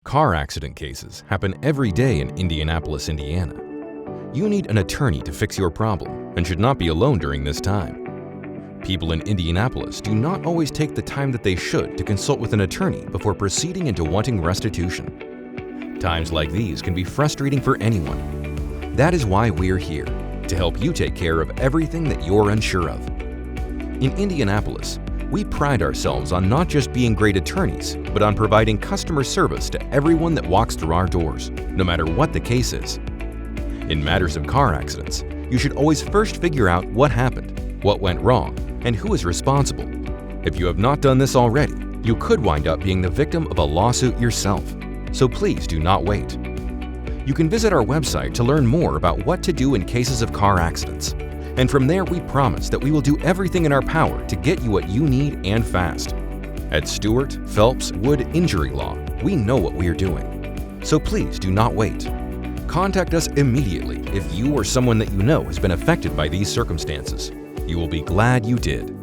Car accident cases happen every day in Indianapolis, Indiana. You need an attorney to fix your problem and should not be alone during this time. People in Indianapolis do not always take the time that they should to consult with an attorney before proceeding into wanting restitution. Times like these can be frustrating for anyone. That is why we're here, to help you take care of everything that you're unsure of. In Indianapolis, we pride ourselves on not just being great attorneys, but on providing customer service to everyone that walks through our doors, no matter what the case is. In matters of car accidents, you should always first figure out what happened, what went wrong, and who is responsible. If you have not done this already, you could wind up being the victim of a lawsuit yourself, so please do not wait. You can visit our website to learn more about what to do in cases of car accidents. And from there, we promise that we will do everything in our power to get you what you need and fast. At Stewart Phelps Wood Injury Law, we know what we are doing. So please do not wait. Contact us immediately if you or someone that you know has been affected by these circumstances. You will be glad you did.